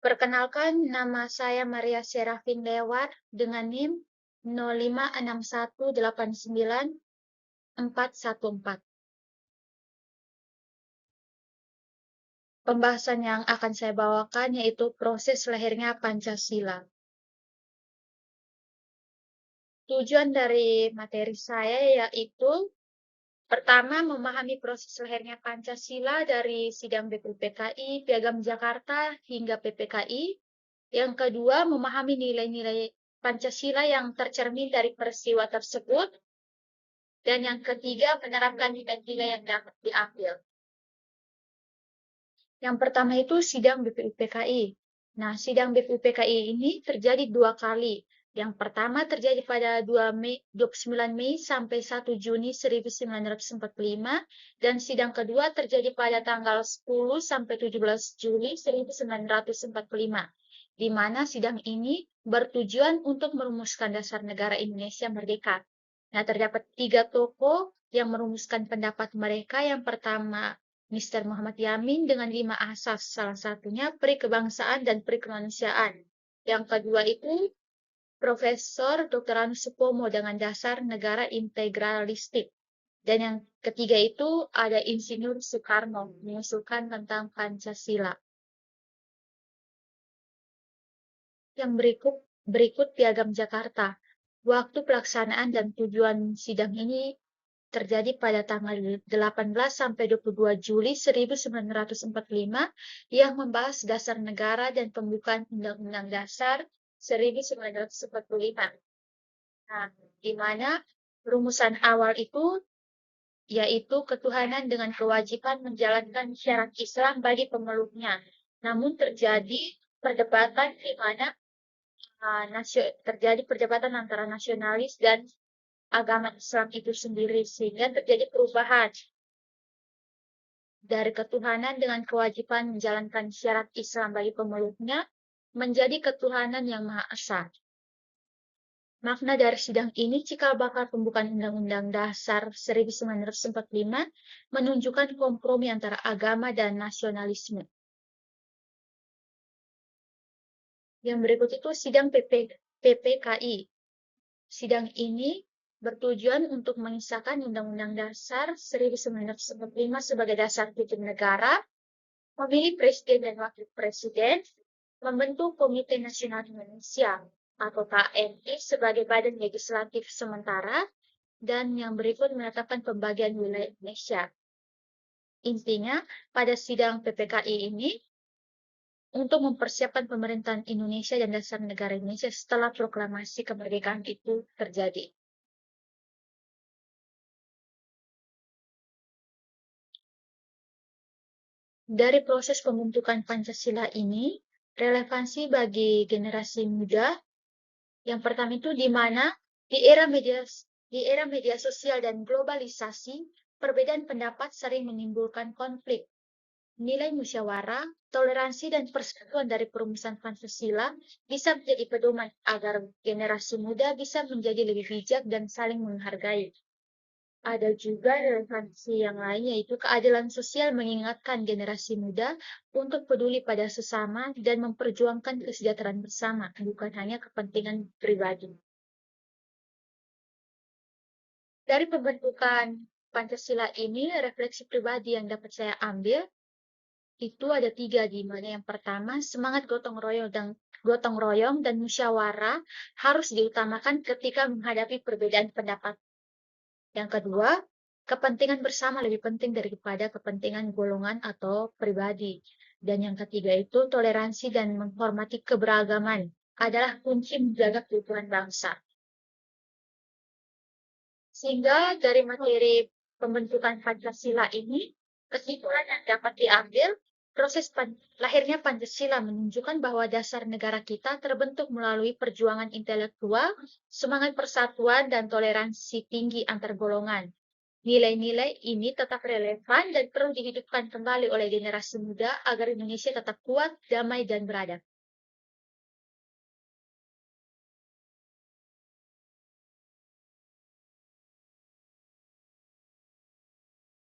Perkenalkan, nama saya Maria Serafin Lewat dengan NIM 056189414. Pembahasan yang akan saya bawakan yaitu proses lahirnya Pancasila. Tujuan dari materi saya yaitu pertama, memahami proses lahirnya Pancasila dari sidang BPUPKI, Piagam Jakarta, hingga PPKI. Yang kedua, memahami nilai-nilai Pancasila yang tercermin dari peristiwa tersebut. Dan yang ketiga, menerapkan nilai-nilai yang dapat diambil. Yang pertama itu sidang BPUPKI. Nah, sidang BPUPKI ini terjadi 2 kali. Yang pertama terjadi pada 29 Mei sampai 1 Juni 1945, dan sidang kedua terjadi pada tanggal 10 sampai 17 Juli 1945, di mana sidang ini bertujuan untuk merumuskan dasar negara Indonesia merdeka. Nah, terdapat 3 tokoh yang merumuskan pendapat mereka. Yang pertama, Mr. Muhammad Yamin dengan 5 asas, salah satunya peri kebangsaan dan peri kemanusiaan. Yang kedua itu Profesor Dr. Anu Supomo dengan dasar negara integralistik. Dan yang ketiga itu ada Insinyur Soekarno mengusulkan tentang Pancasila. Yang berikut Piagam Jakarta. Waktu pelaksanaan dan tujuan sidang ini terjadi pada tanggal 18 sampai 22 Juli 1945 yang membahas dasar negara dan pembukaan Undang-Undang Dasar 1945. Nah, di mana rumusan awal itu yaitu ketuhanan dengan kewajiban menjalankan syarat Islam bagi pemeluknya. Namun terjadi perdebatan di mana terjadi perdebatan antara nasionalis dan agama Islam itu sendiri, sehingga terjadi perubahan dari ketuhanan dengan kewajiban menjalankan syarat Islam bagi pemeluknya menjadi ketuhanan yang Maha Esa. Makna dari sidang ini cikal bakal pembukaan Undang-Undang Dasar 1945 menunjukkan kompromi antara agama dan nasionalisme. Yang berikut itu sidang PPKI. Sidang ini bertujuan untuk mengisahkan Undang-Undang Dasar 1945 sebagai dasar hukum negara, memilih Presiden dan Wakil Presiden, membentuk Komite Nasional Indonesia atau KNI sebagai badan legislatif sementara, dan yang berikut menetapkan pembagian wilayah Indonesia. Intinya, pada sidang PPKI ini, untuk mempersiapkan pemerintahan Indonesia dan dasar negara Indonesia setelah proklamasi kemerdekaan itu terjadi. Dari proses pembentukan Pancasila ini, relevansi bagi generasi muda. Yang pertama itu di mana di era media sosial dan globalisasi, perbedaan pendapat sering menimbulkan konflik. Nilai musyawarah, toleransi, dan persatuan dari perumusan Pancasila bisa menjadi pedoman agar generasi muda bisa menjadi lebih bijak dan saling menghargai. Ada juga relevansi yang lain, yaitu keadilan sosial mengingatkan generasi muda untuk peduli pada sesama dan memperjuangkan kesejahteraan bersama, bukan hanya kepentingan pribadi. Dari pembentukan Pancasila ini, refleksi pribadi yang dapat saya ambil, itu ada 3, di mana yang pertama, semangat gotong royong dan musyawarah harus diutamakan ketika menghadapi perbedaan pendapat. Yang kedua, kepentingan bersama lebih penting daripada kepentingan golongan atau pribadi. Dan yang ketiga itu, toleransi dan menghormati keberagaman adalah kunci menjaga keutuhan bangsa. Sehingga dari materi pembentukan Pancasila ini, kesimpulan yang dapat diambil, proses lahirnya Pancasila menunjukkan bahwa dasar negara kita terbentuk melalui perjuangan intelektual, semangat persatuan, dan toleransi tinggi antar golongan. Nilai-nilai ini tetap relevan dan perlu dihidupkan kembali oleh generasi muda agar Indonesia tetap kuat, damai, dan beradab.